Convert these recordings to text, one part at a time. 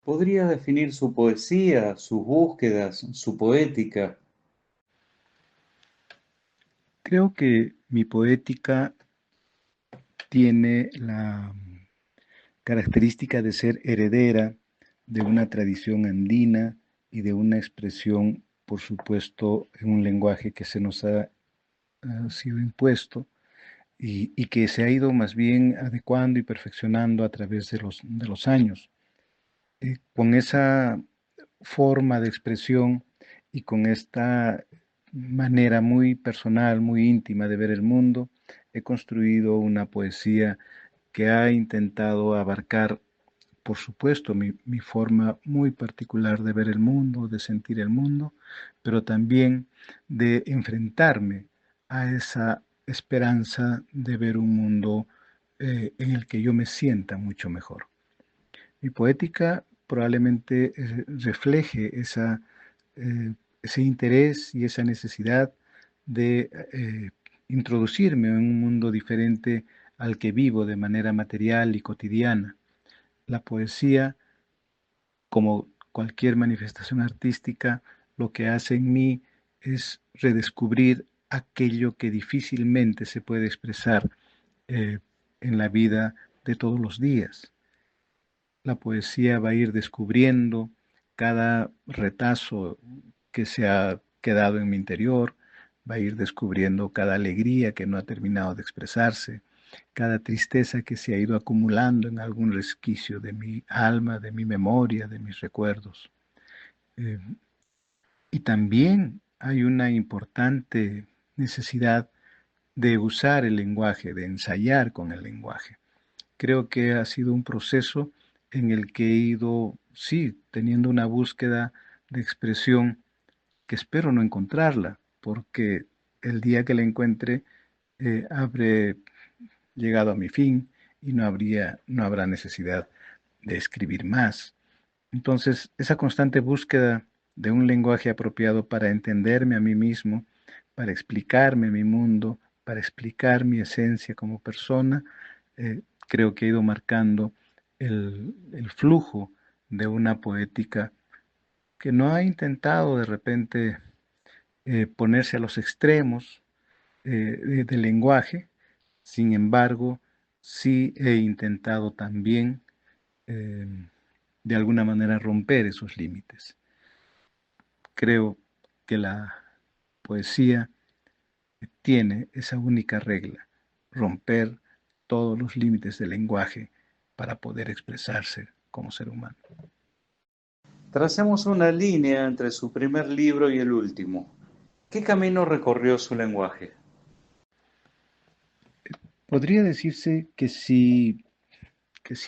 ¿Podría definir su poesía, sus búsquedas, su poética? Creo que mi poética tiene la característica de ser heredera de una tradición andina y de una expresión, por supuesto, en un lenguaje que se nos ha sido impuesto y que se ha ido más bien adecuando y perfeccionando a través de los años. Con esa forma de expresión y con esta manera muy personal, muy íntima de ver el mundo, he construido una poesía que ha intentado abarcar, por supuesto, mi forma muy particular de ver el mundo, de sentir el mundo, pero también de enfrentarme a esa esperanza de ver un mundo en el que yo me sienta mucho mejor. Mi poética probablemente refleje ese interés y esa necesidad de introducirme en un mundo diferente al que vivo de manera material y cotidiana. La poesía, como cualquier manifestación artística, lo que hace en mí es redescubrir aquello que difícilmente se puede expresar eh, en la vida de todos los días. La poesía va a ir descubriendo cada retazo que se ha quedado en mi interior, va a ir descubriendo cada alegría que no ha terminado de expresarse, cada tristeza que se ha ido acumulando en algún resquicio de mi alma, de mi memoria, de mis recuerdos. Eh, y también hay una importante necesidad de usar el lenguaje, de ensayar con el lenguaje. Creo que ha sido un proceso en el que he ido, sí, teniendo una búsqueda de expresión que espero no encontrarla, porque el día que la encuentre habré llegado a mi fin y no habrá necesidad de escribir más. Entonces, esa constante búsqueda de un lenguaje apropiado para entenderme a mí mismo, para explicarme mi mundo, para explicar mi esencia como persona, creo que he ido marcando el flujo de una poética que no ha intentado de repente ponerse a los extremos del lenguaje, sin embargo, sí he intentado también eh, de alguna manera romper esos límites. Creo que la poesía tiene esa única regla, romper todos los límites del lenguaje para poder expresarse como ser humano. Tracemos una línea entre su primer libro y el último. ¿Qué camino recorrió su lenguaje? Podría decirse que si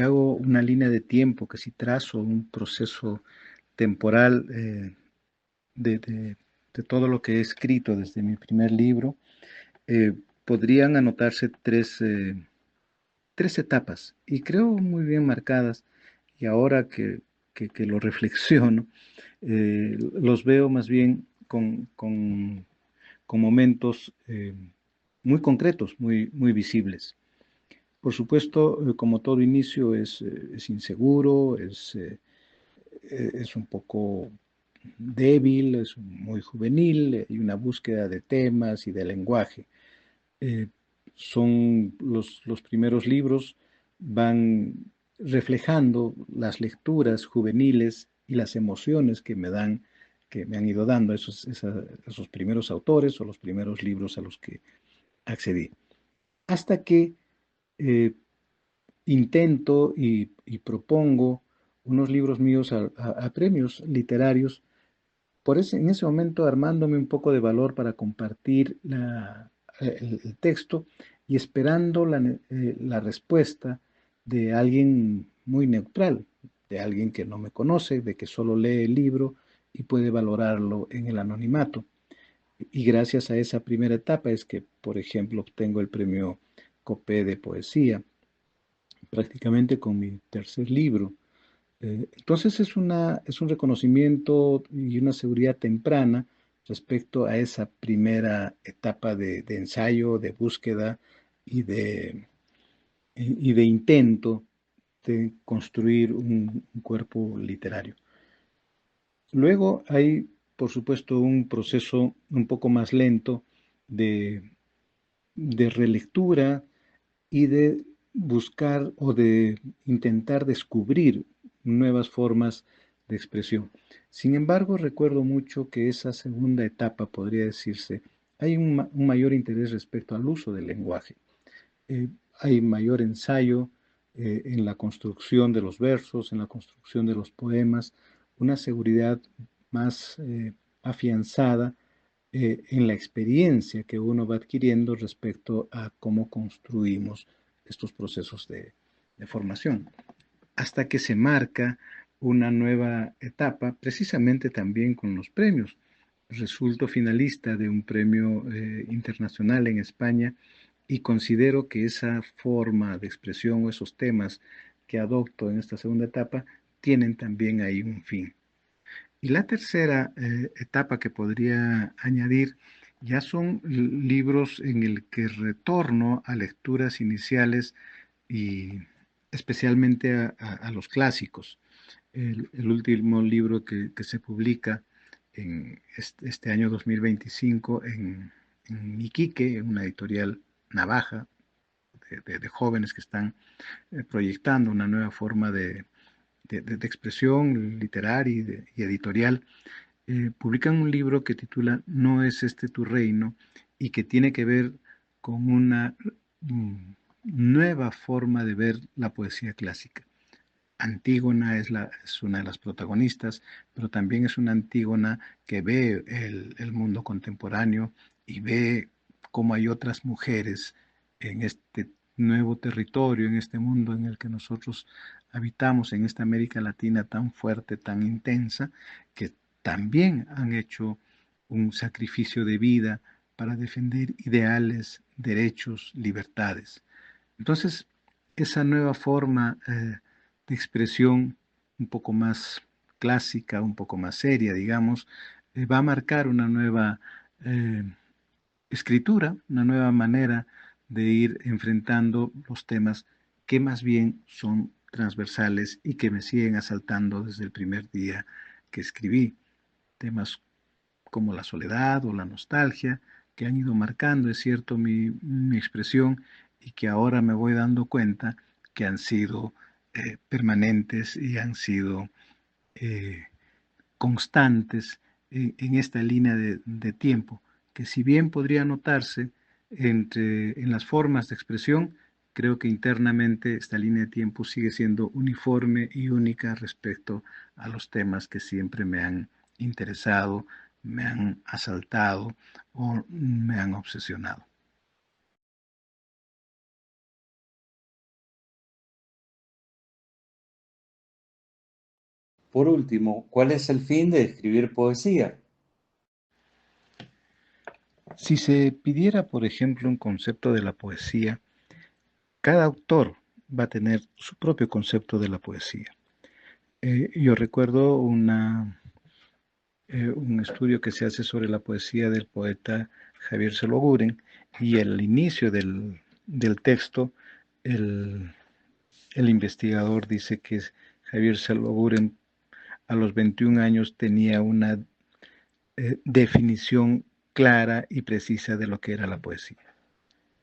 hago una línea de tiempo, que si trazo un proceso temporal de, de- de todo lo que he escrito desde mi primer libro, eh, podrían anotarse tres etapas y creo muy bien marcadas. Y ahora que lo reflexiono, los veo más bien con momentos muy concretos, muy visibles. Por supuesto, como todo inicio es inseguro, es un poco débil, es muy juvenil, hay una búsqueda de temas y de lenguaje. Eh, son los primeros libros, van reflejando las lecturas juveniles y las emociones que me han ido dando esos primeros autores o los primeros libros a los que accedí. Hasta que eh, intento y propongo unos libros míos a premios literarios, en ese momento armándome un poco de valor para compartir el texto y esperando la respuesta de alguien muy neutral, de alguien que no me conoce, de que solo lee el libro y puede valorarlo en el anonimato. Y gracias a esa primera etapa es que, por ejemplo, obtengo el premio Copé de poesía, prácticamente con mi tercer libro. Entonces es un reconocimiento y una seguridad temprana respecto a esa primera etapa de ensayo, de búsqueda y de, y de intento construir un cuerpo literario. Luego hay, por supuesto, un proceso un poco más lento de relectura y de buscar o de intentar descubrir nuevas formas de expresión. Sin embargo, recuerdo mucho que esa segunda etapa, podría decirse, hay un mayor interés respecto al uso del lenguaje. Hay mayor ensayo en la construcción de los versos, en la construcción de los poemas, una seguridad más afianzada en la experiencia que uno va adquiriendo respecto a cómo construimos estos procesos de formación, hasta que se marca una nueva etapa, precisamente también con los premios. Resulto finalista de un premio internacional en España y considero que esa forma de expresión o esos temas que adopto en esta segunda etapa tienen también ahí un fin. Y la tercera etapa que podría añadir ya son libros en el que retorno a lecturas iniciales y especialmente a los clásicos. El último libro que se publica en este año 2025 en Iquique, en una editorial Navaja, de jóvenes que están proyectando una nueva forma de expresión literaria y editorial, publican un libro que titula No es este tu reino y que tiene que ver con una nueva forma de ver la poesía clásica. Antígona es una de las protagonistas, pero también es una Antígona que ve el mundo contemporáneo y ve cómo hay otras mujeres en este nuevo territorio, en este mundo en el que nosotros habitamos, en esta América Latina tan fuerte, tan intensa, que también han hecho un sacrificio de vida para defender ideales, derechos, libertades. Entonces, esa nueva forma de expresión un poco más clásica, un poco más seria, digamos, va a marcar una nueva eh, escritura, una nueva manera de ir enfrentando los temas que más bien son transversales y que me siguen asaltando desde el primer día que escribí. Temas como la soledad o la nostalgia, que han ido marcando, es cierto, mi expresión y que ahora me voy dando cuenta que han sido permanentes y han sido eh, constantes en esta línea de tiempo, que si bien podría notarse en las formas de expresión, creo que internamente esta línea de tiempo sigue siendo uniforme y única respecto a los temas que siempre me han interesado, me han asaltado o me han obsesionado. Por último, ¿cuál es el fin de escribir poesía? Si se pidiera, por ejemplo, un concepto de la poesía, cada autor va a tener su propio concepto de la poesía. Yo recuerdo un estudio que se hace sobre la poesía del poeta Javier Sologuren y el inicio del texto, el, el investigador dice que Javier Sologuren a los 21 años tenía una definición clara y precisa de lo que era la poesía.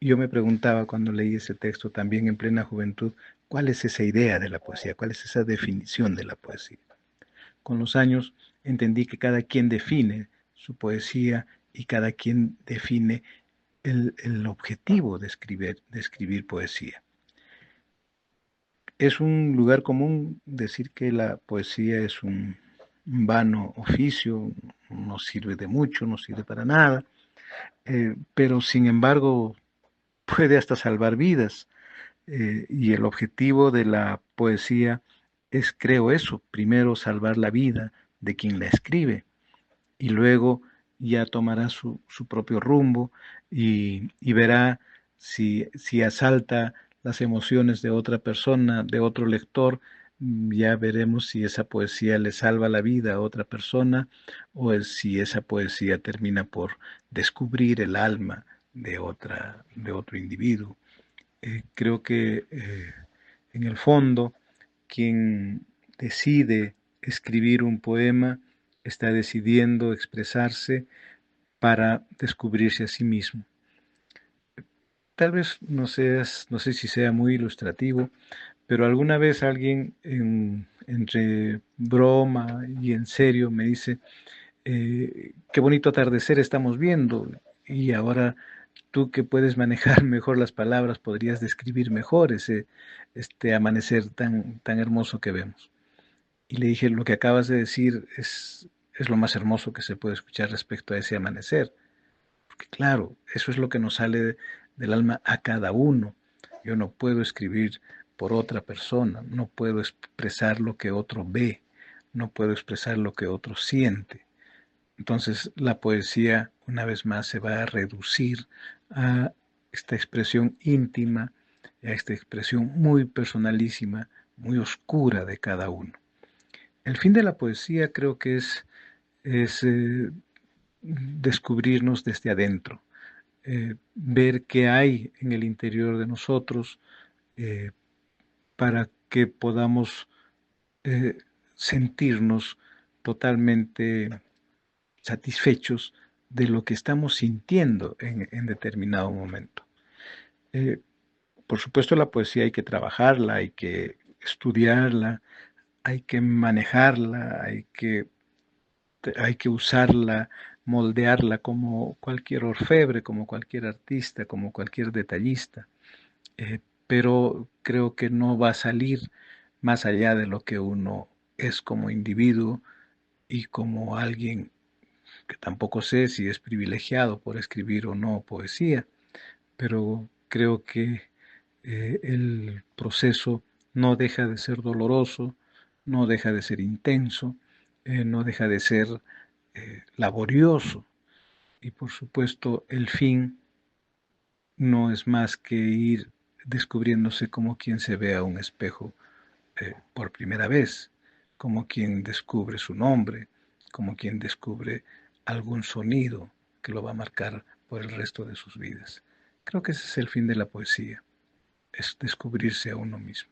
Yo me preguntaba cuando leí ese texto también en plena juventud, ¿cuál es esa idea de la poesía? ¿Cuál es esa definición de la poesía? Con los años entendí que cada quien define su poesía y cada quien define el objetivo de escribir poesía. Es un lugar común decir que la poesía es un vano oficio, no sirve de mucho, no sirve para nada, pero sin embargo puede hasta salvar vidas. Y el objetivo de la poesía es, creo eso, primero salvar la vida de quien la escribe y luego ya tomará su propio rumbo y verá si asalta las emociones de otra persona, de otro lector, ya veremos si esa poesía le salva la vida a otra persona o si esa poesía termina por descubrir el alma de otro individuo. Creo que en el fondo quien decide escribir un poema está decidiendo expresarse para descubrirse a sí mismo. Tal vez no sé si sea muy ilustrativo, pero alguna vez alguien entre broma y en serio me dice, qué bonito atardecer estamos viendo, y ahora tú que puedes manejar mejor las palabras podrías describir mejor este amanecer tan hermoso que vemos. Y le dije, lo que acabas de decir es lo más hermoso que se puede escuchar respecto a ese amanecer. Porque claro, eso es lo que nos sale del alma a cada uno. Yo no puedo escribir por otra persona, no puedo expresar lo que otro ve, no puedo expresar lo que otro siente. Entonces la poesía, una vez más, se va a reducir a esta expresión íntima, a esta expresión muy personalísima, muy oscura de cada uno. El fin de la poesía creo que es descubrirnos desde adentro, ver qué hay en el interior de nosotros, eh, para que podamos eh, sentirnos totalmente satisfechos de lo que estamos sintiendo en determinado momento. Eh, por supuesto, la poesía hay que trabajarla, hay que estudiarla, hay que manejarla, hay que usarla, moldearla como cualquier orfebre, como cualquier artista, como cualquier detallista. Pero creo que no va a salir más allá de lo que uno es como individuo y como alguien que tampoco sé si es privilegiado por escribir o no poesía, pero creo que el proceso no deja de ser doloroso, no deja de ser intenso, no deja de ser laborioso, y por supuesto el fin no es más que ir descubriéndose como quien se ve a un espejo por primera vez, como quien descubre su nombre, como quien descubre algún sonido que lo va a marcar por el resto de sus vidas. Creo que ese es el fin de la poesía, es descubrirse a uno mismo.